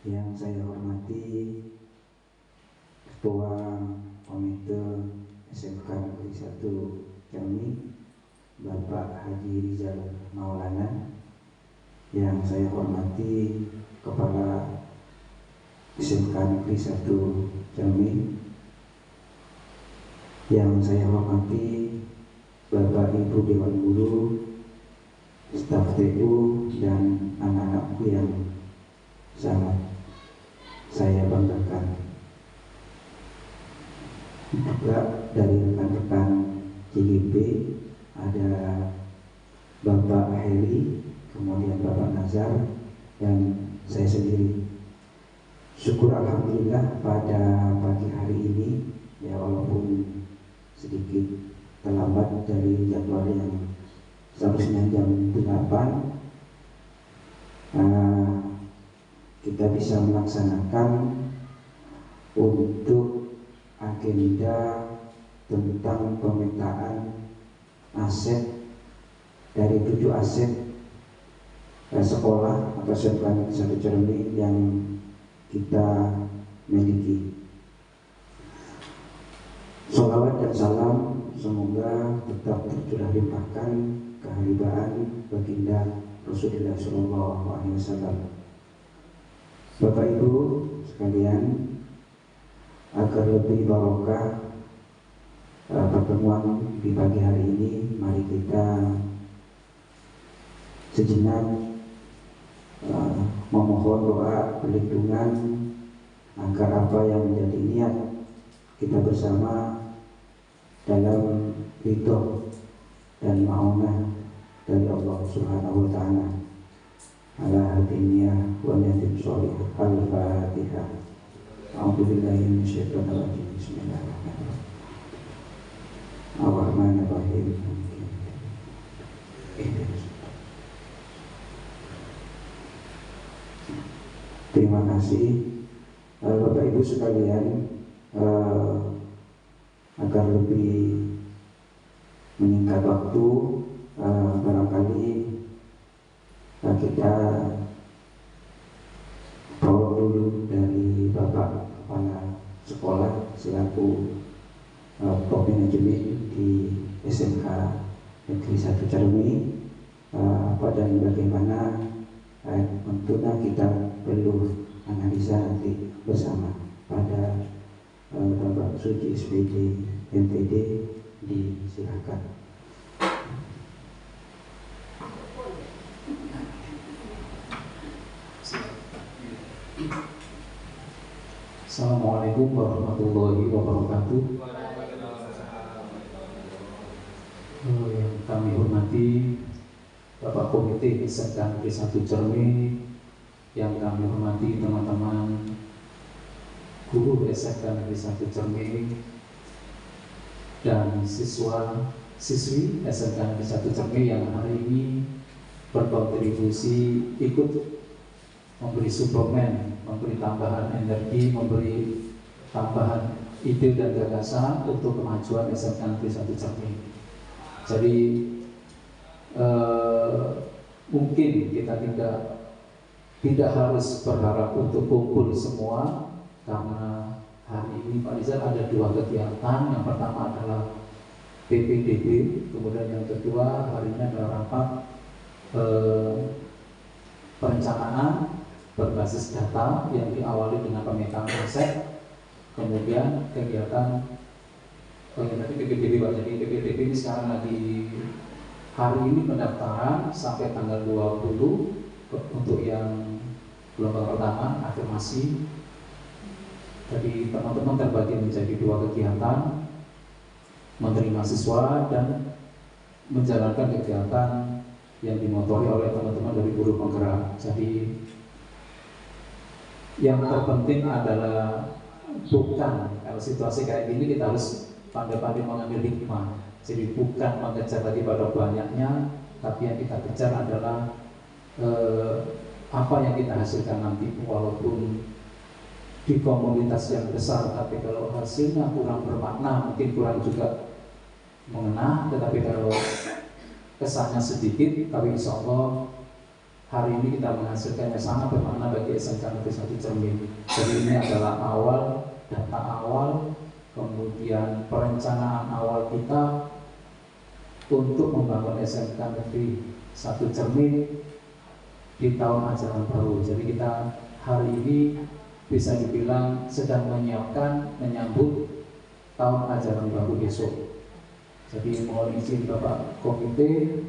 Yang saya hormati Ketua Komite SMK Negeri 1 Cermi, Bapak Haji Rizal Maulana. Yang saya hormati Kepala SMK Negeri 1 Cermi. Yang saya hormati Bapak Ibu Dewan Guru, staf TU, dan anak-anakku yang sangat saya banggakan. Juga dari rekan-rekan CGP ada Bapak Heri, kemudian Bapak Nazar, dan saya sendiri. Syukur alhamdulillah pada pagi hari ini, ya walaupun sedikit terlambat dari jadwal yang seharusnya jam 8, kita bisa melaksanakan untuk agenda tentang pemetaan aset dari 7 aset sekolah atau SMK 1 Cermi yang kita miliki. Sholawat dan salam semoga tetap tercurah limpahkan keharibaan baginda Rasulullah SAW. Bapak Ibu sekalian, agar lebih barokah pertemuan di pagi hari ini, mari kita sejenak memohon doa perlindungan agar apa yang menjadi niat kita bersama dalam ridho dan ma'unah dari Allah Subhanahu wa Ta'ala. Ala hadiniyah wa niyatin sholihah. Al-Fatihah. A'udzubillahi minasyaitonir rajim. Bismillahirrahmanirrahim. Ar-Rahmanir-Rahim. Terima kasih Bapak Ibu sekalian. Agar lebih meningkat waktu, barangkali kita prolog dulu dari Bapak Kepala Sekolah selaku top manajemen di SMK Negeri 1 Cermi, apa dan bagaimana tentunya kita perlu analisa nanti bersama pada Bapak Suci SPD MPD. Disilakan. Assalamualaikum warahmatullahi wabarakatuh. Yang kami hormati Bapak Komite SMK Negeri 1 Cermi, yang kami hormati teman-teman guru SMK Negeri 1 Cermi dan siswi SMK Negeri 1 Cermi yang hari ini berkontribusi ikut memberi suplemen, memberi tambahan energi, memberi tambahan ide dan gagasan untuk kemajuan SMK Negeri 1 Cermi. Jadi mungkin kita tidak harus berharap untuk kumpul semua, karena hari ini Pak Rizal ada 2 kegiatan. Yang pertama adalah PPDB, kemudian yang kedua hari ini adalah rapat perencanaan berbasis data yang diawali dengan pemetaan konsep, kemudian kegiatan tadi PPDB Pak. Jadi PPDB ini sekarang lagi hari ini pendaftaran sampai tanggal 20 untuk yang gelombang pertama afirmasi. Jadi teman-teman terbagi menjadi 2 kegiatan, menerima siswa dan menjalankan kegiatan yang dimotori oleh teman-teman dari guru penggerak. Jadi yang terpenting adalah bukan, kalau situasi kayak gini kita harus pandai-pandai mengambil hikmah. Jadi bukan mengejar tadi pada banyaknya, tapi yang kita kejar adalah apa yang kita hasilkan nanti. Walaupun di komunitas yang besar, tapi kalau hasilnya kurang bermakna, mungkin kurang juga mengena. Tetapi kalau kesannya sedikit, tapi insya Allah hari ini kita menghasilkan yang sangat bermakna bagi SMK Negeri 1 Cermin. Jadi ini adalah data awal, kemudian perencanaan awal kita untuk membangun SMK Negeri 1 Cermin di tahun ajaran baru. Jadi kita hari ini bisa dibilang sedang menyambut tahun ajaran baru besok. Jadi mohon izin Bapak Komite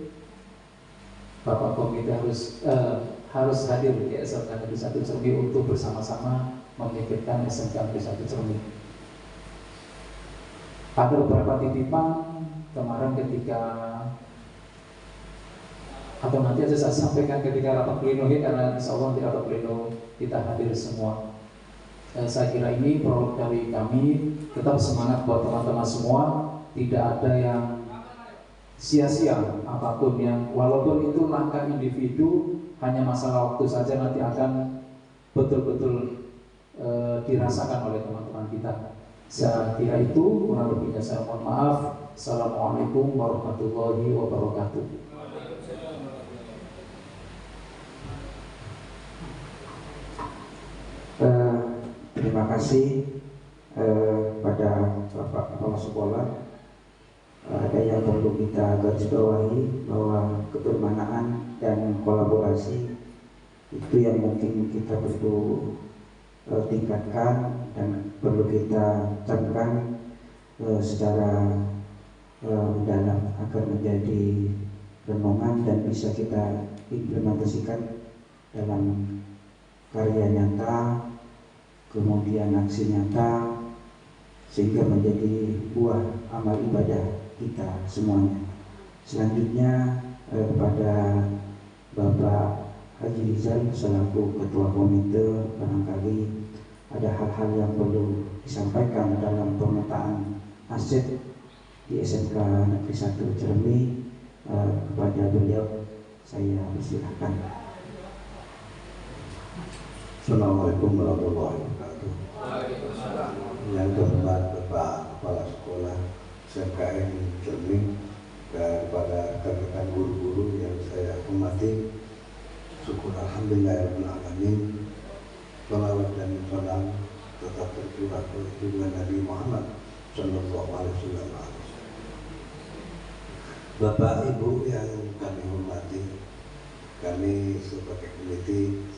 harus hadir di SMK Negeri 1 Cermin untuk bersama-sama memikirkan SMK Negeri 1 Cermin. Ada beberapa titipan kemarin ketika atau nanti aja saya sampaikan ketika rapat pleno ya, karena insya Allah di rapat pleno kita hadir semua. Saya kira ini produk dari kami. Tetap semangat buat teman-teman semua. Tidak ada yang sia-sia apapun yang walaupun itu langkah individu, hanya masalah waktu saja nanti akan betul-betul dirasakan oleh teman-teman kita. Saya kira itu, kurang lebihnya saya mohon maaf. Assalamualaikum warahmatullahi wabarakatuh. Terima kasih pada Bapak Kepala Sekolah. Ada yang perlu kita garis bawahi bahwa kebermanaan dan kolaborasi itu yang mungkin kita perlu tingkatkan dan perlu kita camkan secara mendalam agar menjadi renungan dan bisa kita implementasikan dalam karya nyata, kemudian aksi nyata, sehingga menjadi buah amal ibadah kita semuanya. Selanjutnya kepada Bapak Haji Rizal selaku Ketua Komite, barangkali ada hal-hal yang perlu disampaikan dalam pemetaan aset di SMK Negeri 1 Cermin. Kepada beliau saya persilahkan. Assalamualaikum warahmatullahi wabarakatuh. Yang terhormat Bapak Kepala Sekolah SMKN Cermin dan kepada rekan-rekan guru-guru yang saya hormati, syukur alhamdulillahirrahmanirrahim. Salawat dan salam tetap tercurah oleh junjungan Nabi Muhammad Sallallahu Alaihi Wasallam. Bapak Ibu yang kami hormati, kami sebagai komite,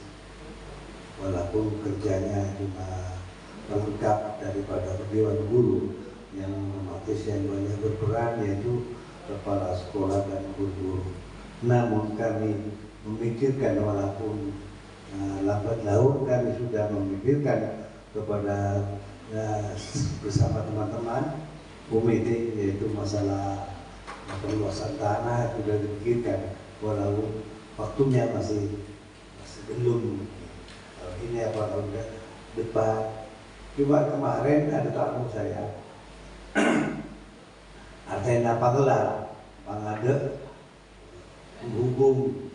walaupun kerjanya cuma lengkap daripada Dewan Guru yang otomatis yang banyak berperan, yaitu kepala sekolah dan guru-guru. Namun kami memikirkan, walaupun lambat laun kami sudah memikirkan kepada bersama teman-teman komite, yaitu masalah perluasan tanah sudah dipikirkan, walaupun waktunya masih belum. Ini apa tahun depan. Cuma kemarin ada tamu saya Artena Pagelar, Pangade, menghubung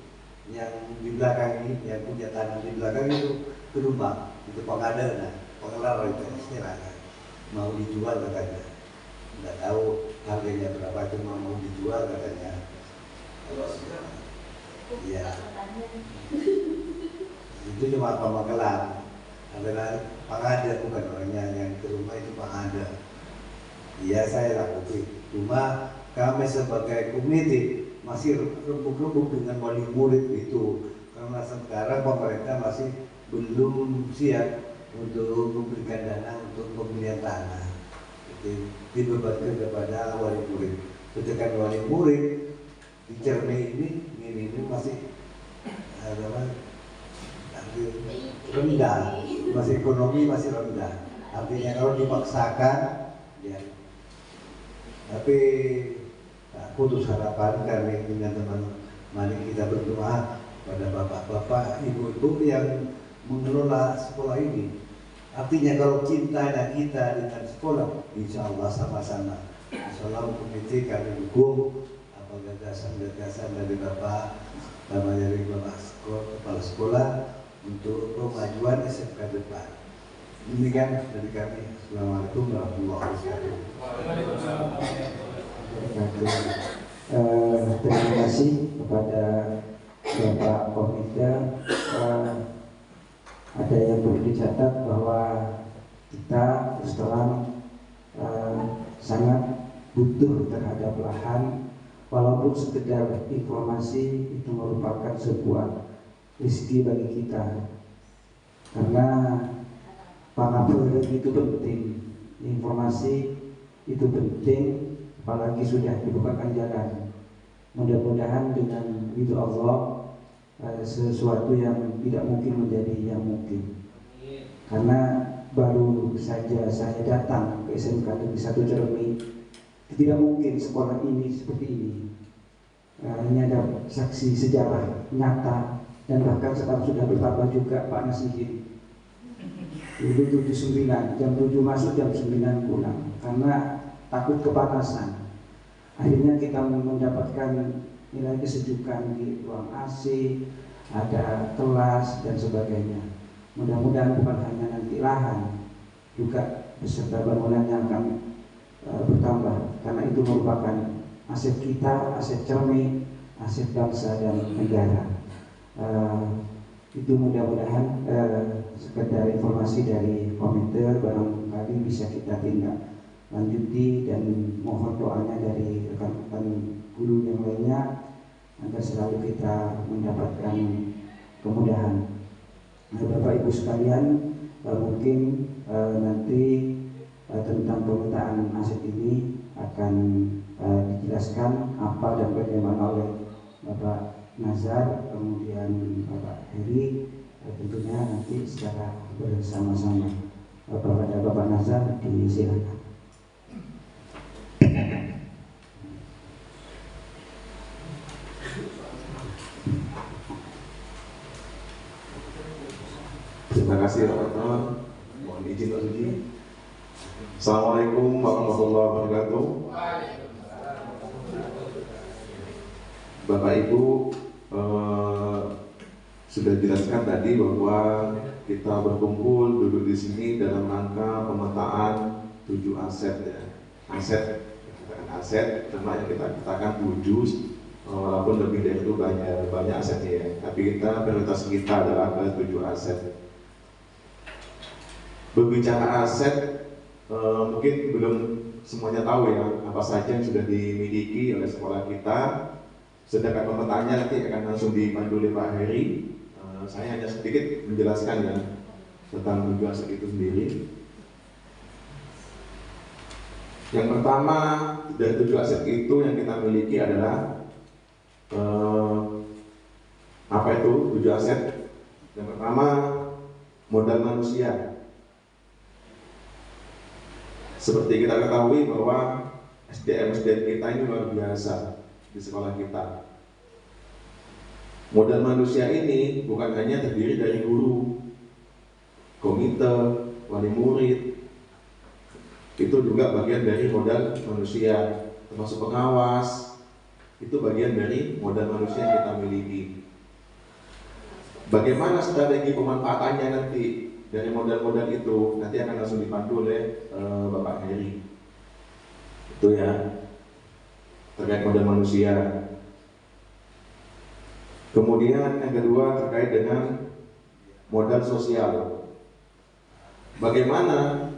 yang di belakang ini, yang punya tanah di belakang itu ke rumah, itu Pangade, nah Pagelar itu istilahnya mau dijual katanya. Nggak tahu harganya berapa, cuma mau dijual katanya. Iya. Itu cuma Panggelar, adalah Pangade, bukan orangnya yang ke rumah itu Pangade. Iya, saya lakukan. Cuma kami sebagai komite masih rembuk-rembuk dengan wali murid itu, karena sekarang pemerintah masih belum siap untuk memberikan dana untuk pembelian tanah. Jadi dibebankan kepada wali murid. Sedangkan wali murid di Cermin ini masih rendah, masih ekonomi masih rendah. Artinya kalau dipaksakan, ya. Tapi putus harapan kami dengan teman, mari kita berdoa pada bapak-bapak, ibu-ibu yang mengelola sekolah ini. Artinya kalau cintanya kita dengan sekolah, insya Allah sama-sama. Insya Allah komite kami dukung apa gagasan-gagasan dari bapak, dari bapak kepala sekolah untuk kemajuan SMK depan. Demikian dari kami. Assalamualaikum warahmatullahi wabarakatuh. Terima kasih kepada Bapak Komite, ada yang perlu dicatat bahwa kita terus terang sangat butuh terhadap lahan, walaupun sekedar informasi itu merupakan sebuah rezeki bagi kita, karena pengapel itu penting, informasi itu penting, apalagi sudah dibukakan jalan. Mudah-mudahan dengan ridho Allah sesuatu yang tidak mungkin menjadi yang mungkin. Karena baru saja saya datang ke SMK Negeri 1 Cermi, tidak mungkin sekolah ini seperti ini. Ini ada saksi sejarah nyata, dan bahkan sekarang sudah bertambah juga Pak Nasihin. Dulu 79, jam 7 masuk, jam 9 pulang, karena takut kepanasan. Akhirnya kita mendapatkan nilai kesejukan di ruang AC, ada kelas dan sebagainya. Mudah-mudahan bukan hanya nanti lahan, juga beserta bangunan yang akan bertambah, karena itu merupakan aset kita, aset Cermi, aset bangsa dan negara. Itu mudah-mudahan sekedar informasi dari komite, barangkali bisa kita tindak lanjuti, dan mohon doanya dari rekan-rekan guru yang lainnya agar selalu kita mendapatkan kemudahan. Bapak Ibu sekalian, mungkin nanti tentang pemetaan aset ini akan dijelaskan apa dan bagaimana oleh Bapak Nazar, kemudian Bapak Heri, tentunya nanti secara bersama-sama. Kepada Bapak Nazar, disilakan. Terima kasih teman-teman. Mohon izin Pak Suji. Assalamualaikum warahmatullahi wabarakatuh. Bapak Ibu sudah jelaskan tadi bahwa kita berkumpul duduk di sini dalam rangka pemetaan 7 aset ya. Aset, cuma yang kita katakan 7, walaupun lebih dari itu banyak asetnya ya. Tapi prioritas kita adalah ke 7 aset. Berbicara aset, mungkin belum semuanya tahu ya apa saja yang sudah dimiliki oleh sekolah kita. Sedangkan pemetaannya nanti akan langsung dipandu oleh Pak Heri. Saya hanya sedikit menjelaskan ya tentang 7 aset itu sendiri. Yang pertama dari 7 aset itu yang kita miliki adalah apa itu 7 aset? Yang pertama modal manusia. Seperti kita ketahui bahwa SDM kita ini luar biasa di sekolah kita. Modal manusia ini bukan hanya terdiri dari guru, komite, wali murid, itu juga bagian dari modal manusia, termasuk pengawas, itu bagian dari modal manusia yang kita miliki. Bagaimana strategi pemanfaatannya nanti dari modal-modal itu nanti akan langsung dipandu oleh Bapak Heri. Itu ya terkait modal manusia. Kemudian yang kedua terkait dengan modal sosial. Bagaimana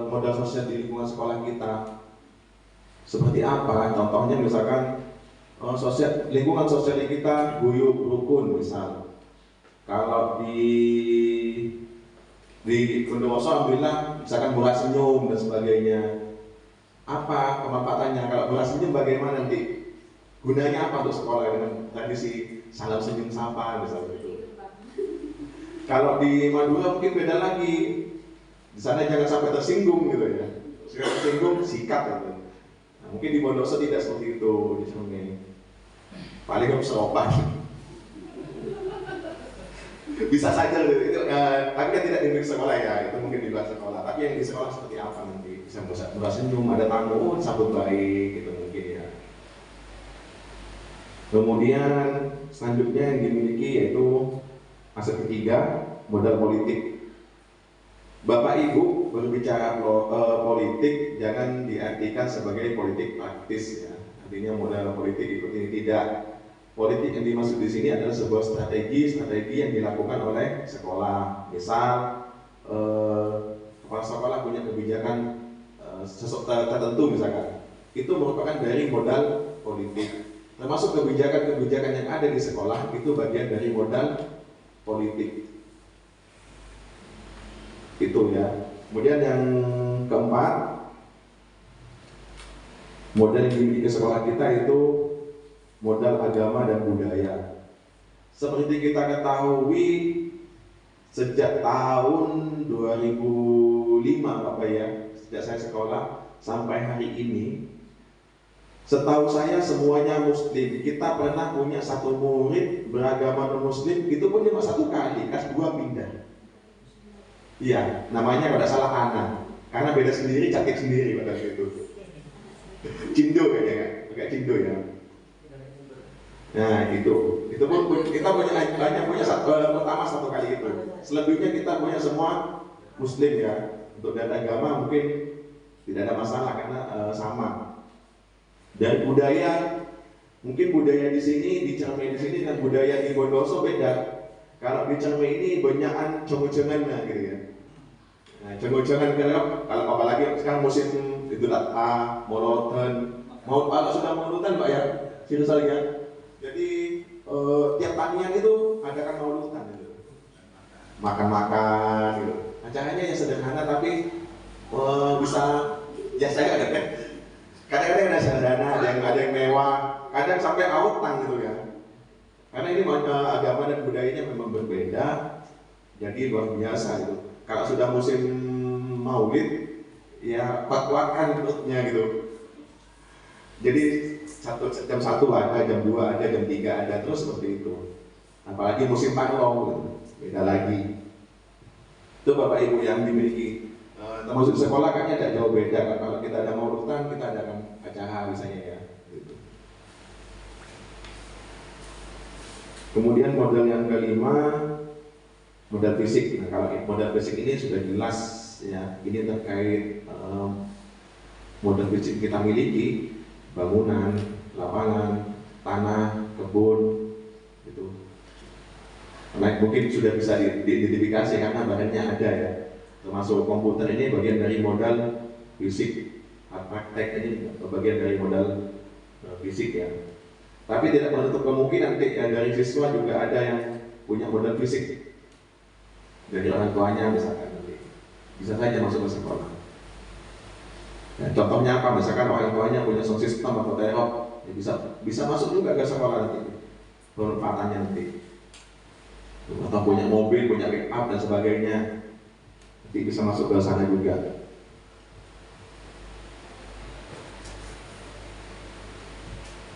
modal sosial di lingkungan sekolah kita? Seperti apa? Contohnya misalkan lingkungan sosial kita guyup rukun misal. Kalau di Bondowoso alhamdulillah misalkan murah senyum dan sebagainya. Apa kemanfaatannya? Kalau murah senyum bagaimana nanti? Gunanya apa untuk sekolah dengan tradisi salam senyum sapa misalnya itu? Kalau di Madura mungkin beda lagi. Di sana jangan sampai tersinggung gitu ya. Sekali tersinggung sikat gitu. Nah, mungkin di Bondowoso tidak seperti itu di sini. Paling harus seropan. Bisa saja gitu, tapi kan tidak di sekolah ya, itu mungkin di luar sekolah. Tapi yang di sekolah seperti apa nanti? Bisa murah senyum, ada tamu, sambut baik gitu mungkin ya. Kemudian selanjutnya yang dimiliki yaitu aset ketiga, modal politik. Bapak Ibu berbicara politik jangan diartikan sebagai politik praktis ya. Artinya modal politik ikut ini tidak. politik yang dimaksud di sini adalah sebuah strategi yang dilakukan oleh sekolah. Misal kepala sekolah punya kebijakan tertentu misalkan, itu merupakan dari modal politik. Termasuk kebijakan-kebijakan yang ada di sekolah itu bagian dari modal politik. Itu ya. Kemudian yang keempat, modal yang dimiliki sekolah kita itu modal agama dan budaya. Seperti kita ketahui, sejak tahun 2005 Bapak ya, sejak saya sekolah sampai hari ini, setahu saya semuanya muslim. Kita pernah punya satu murid beragama non muslim, itu pun cuma satu kali, kelas 2 pindah. Iya, namanya kalau tidak salah Ana, karena beda sendiri, cantik sendiri pada itu. Cindo kayaknya kan, kayak Cindo ya. Nah itu pun kita punya pertama satu kali itu. Selebihnya kita punya semua muslim ya. Untuk data agama mungkin tidak ada masalah karena sama. Dan budaya, mungkin budaya di sini, di Cermai di sini dan budaya di Bondoso beda. Kalau di Cermai ini banyakan congok-congan gitu ya. Nah, congok-congan kalau apalagi sekarang musim Idul Adha, Maulodan, kalau sudah Mauludan Pak ya, Sirusal ya. Jadi tiap tanian itu adakan Mauludan gitu. Makan-makan gitu. Acaranya yang sederhana tapi bisa ya saya ada kan. Kadang-kadang ada sederhana, ada yang mewah, kadang sampai autan gitu ya. Karena ini agama dan budayanya memang berbeda, jadi luar biasa gitu. Kalau sudah musim Maulid, ya kuat-kuatkan perutnya gitu. Jadi jam 1 ada, jam 2 ada, jam 3 ada, terus seperti itu. Apalagi musim panglong gitu, beda lagi. Itu Bapak Ibu yang dimiliki. Termasuk sekolah kayaknya tidak jauh beda kan. Kalau kita ada maulidan, kita adakan acara misalnya ya. Gitu. Kemudian modal yang kelima, modal fisik. Nah, kalau modal fisik ini sudah jelas ya, ini terkait modal fisik kita miliki, bangunan, lapangan, tanah, kebun, gitu. Nah, mungkin sudah bisa diidentifikasi karena bahannya ada ya. Termasuk komputer ini bagian dari modal fisik, praktek ini bagian dari modal fisik ya. Tapi tidak menutup kemungkinan dari siswa juga ada yang punya modal fisik. Dari orang tuanya misalkan nanti bisa saja masuk ke sekolah. Ya, contohnya apa? Misalkan orang tuanya punya sound system atau terop, ya bisa masuk juga ke sekolah nanti. Pemanfaatannya nanti. Atau punya mobil, punya pick up dan sebagainya, nanti bisa masuk ke sana juga.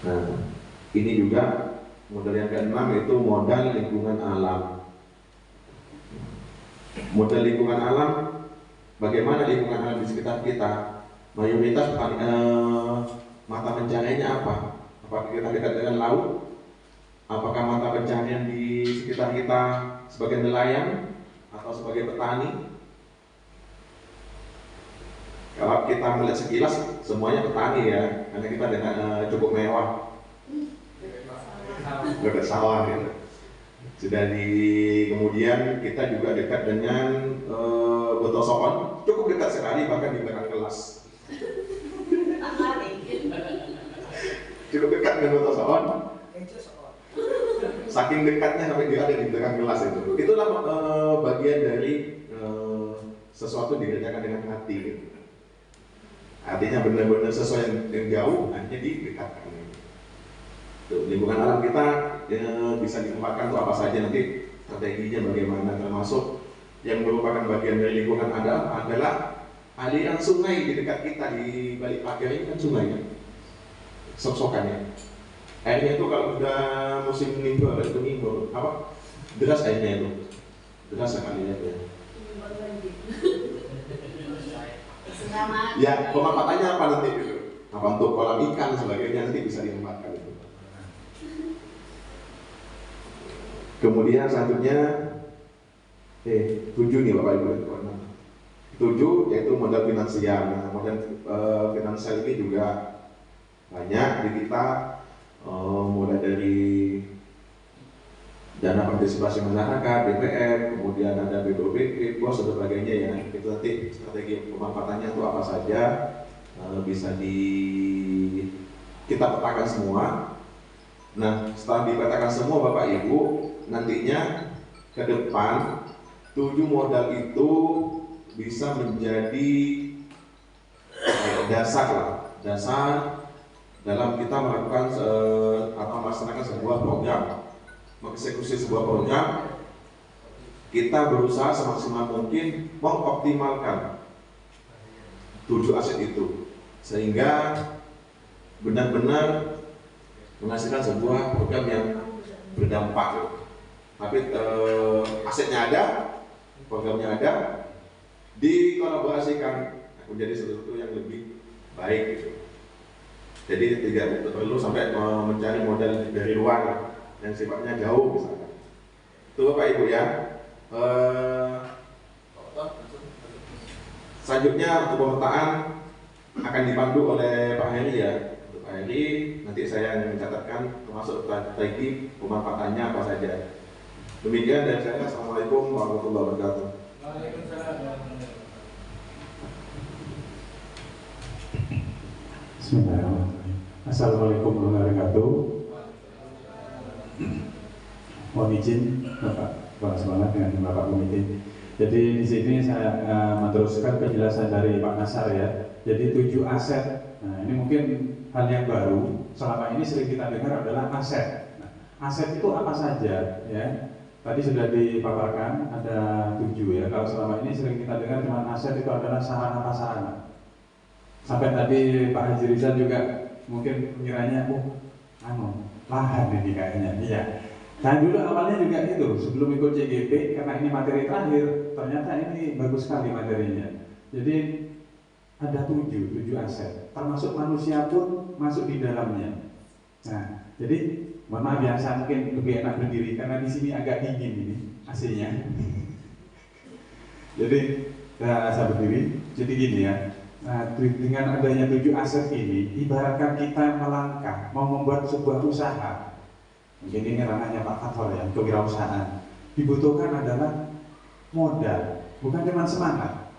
Nah, ini juga modal yang keenam yaitu modal lingkungan alam. Modal lingkungan alam, bagaimana lingkungan alam di sekitar kita? Mayoritas mata pencahariannya apa? Apakah kita dekat dengan laut? Apakah mata pencaharian di sekitar kita sebagai nelayan atau sebagai petani? Kalau kita melihat sekilas, semuanya petani ya, karena kita dengan cukup mewah, dekat sawah gitu. Sudah kemudian kita juga dekat dengan Botosoon, cukup dekat sekali bahkan di belakang kelas. Cukup dekat dengan Botosoon. Saking dekatnya sampai dia ada di belakang kelas itu. Itulah bagian dari sesuatu dikerjakan dengan hati. Gitu. Artinya benar-benar sesuai yang jauh, hanya didekatkan. Lingkungan alam kita bisa ditempatkan untuk apa saja, nanti strateginya bagaimana, termasuk yang merupakan bagian dari lingkungan adalah aliran sungai di dekat kita di balik pagar ini kan sungai ya, sok-sokannya. Airnya itu kalau udah musim nimba itu apa? Deras airnya itu, deras sekali ya. Ya pemanfaatannya apa nanti gitu? Apa untuk kolam ikan sebagainya nanti bisa dimanfaatkan itu. Kemudian selanjutnya 7 nih Bapak Ibu. 7 yaitu modal finansial. Nah, modal finansial ini juga banyak di kita, mulai dari dana partisipasi masyarakat, BPM, kemudian ada BPOB, BOS dan sebagainya ya. Itu nanti strategi pemanfaatannya itu apa saja bisa kita petakan semua. Nah, setelah dipetakan semua Bapak Ibu, nantinya ke depan 7 modal itu bisa menjadi dasar dalam kita melakukan atau melaksanakan sebuah program, mengeksekusi sebuah program. Kita berusaha semaksimal mungkin mengoptimalkan 7 aset itu sehingga benar-benar menghasilkan sebuah program yang berdampak. Tapi asetnya ada, programnya ada, dikolaborasikan menjadi sesuatu yang lebih baik gitu. Jadi tidak perlu sampai mencari modal dari luar yang sifatnya jauh misalkan. Itu Bapak Ibu ya. Selanjutnya untuk pemetaan akan dipandu oleh Pak Heri ya. Untuk Pak Heri nanti saya yang mencatatkan termasuk strategi pemanfaatannya apa saja. Demikian dari saya. Assalamualaikum warahmatullahi wabarakatuh. Bismillahirrahmanirrahim. Assalamualaikum warahmatullahi wabarakatuh. Mohon izin Bapak Kepala Sekolah dengan Bapak Komite. Jadi di sini saya meneruskan penjelasan dari Pak Nasar ya. Jadi 7 aset. Nah, ini mungkin hal yang baru. Selama ini sering kita dengar adalah aset. Nah, aset itu apa saja ya? Tadi sudah dipaparkan ada 7 ya. Kalau selama ini sering kita dengar cuma aset itu adalah sarana-prasarana. Sampai tadi Pak Haji Rizal juga mungkin mengiranya, lahan ini kayaknya. Iya. Nah dulu awalnya juga itu, sebelum ikut CGP, karena ini materi terakhir, ternyata ini bagus sekali materinya. Jadi ada 7 aset, termasuk manusia pun masuk di dalamnya. Nah, jadi mohon maaf ya, saya mungkin lebih enak berdiri karena di sini agak dingin ini AC-nya. Jadi saya berdiri. Jadi gini ya. Nah, dengan adanya 7 aset ini, ibaratkan kita melangkah mau membuat sebuah usaha. Mungkin ini ranahnya Pak Fathor ya, kewirausahaan. Dibutuhkan adalah modal, bukan cuma semangat.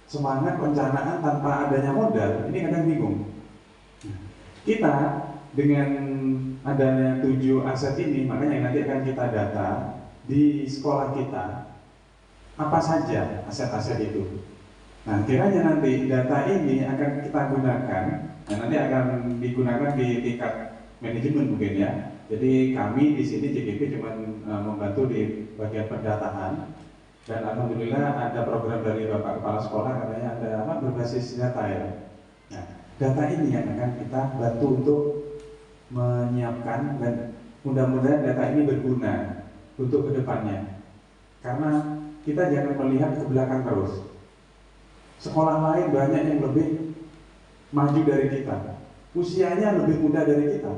Semangat perencanaan tanpa adanya modal, ini kadang bingung. Kita dengan adanya 7 aset ini, makanya nanti akan kita data di sekolah kita apa saja aset-aset itu. Nah, kiranya nanti data ini akan kita gunakan, nah nanti akan digunakan di tingkat manajemen mungkin ya. Jadi kami di sini CGP cuma membantu di bagian pendataan, dan alhamdulillah ada program dari Bapak Kepala Sekolah katanya ada berbasis data ya. Nah, data ini yang akan kita bantu untuk menyiapkan dan mudah-mudahan data ini berguna untuk kedepannya. Karena kita jangan melihat ke belakang terus. Sekolah lain banyak yang lebih maju dari kita, usianya lebih muda dari kita.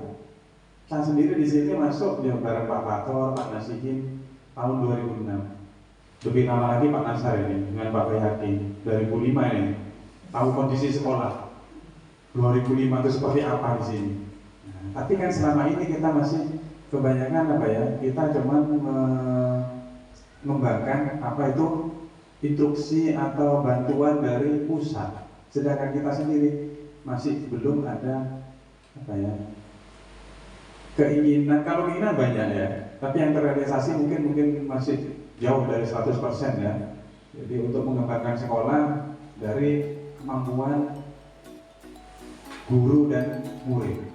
Saya sendiri di sini masuk ya bareng Pak Fathor, Pak Nasihin tahun 2006. Lebih lama lagi Pak Nasar ini dengan Pak Bayhaqi 2005 ini. Tahu kondisi sekolah 2005 itu seperti apa di sini. Nah, tapi kan selama ini kita masih kebanyakan kita cuma mengembangkan itu instruksi atau bantuan dari pusat, sedangkan kita sendiri masih belum ada keinginan. Kalau keinginan banyak ya, tapi yang terrealisasi mungkin masih jauh dari 100% ya. Jadi untuk mengembangkan sekolah dari kemampuan guru dan murid.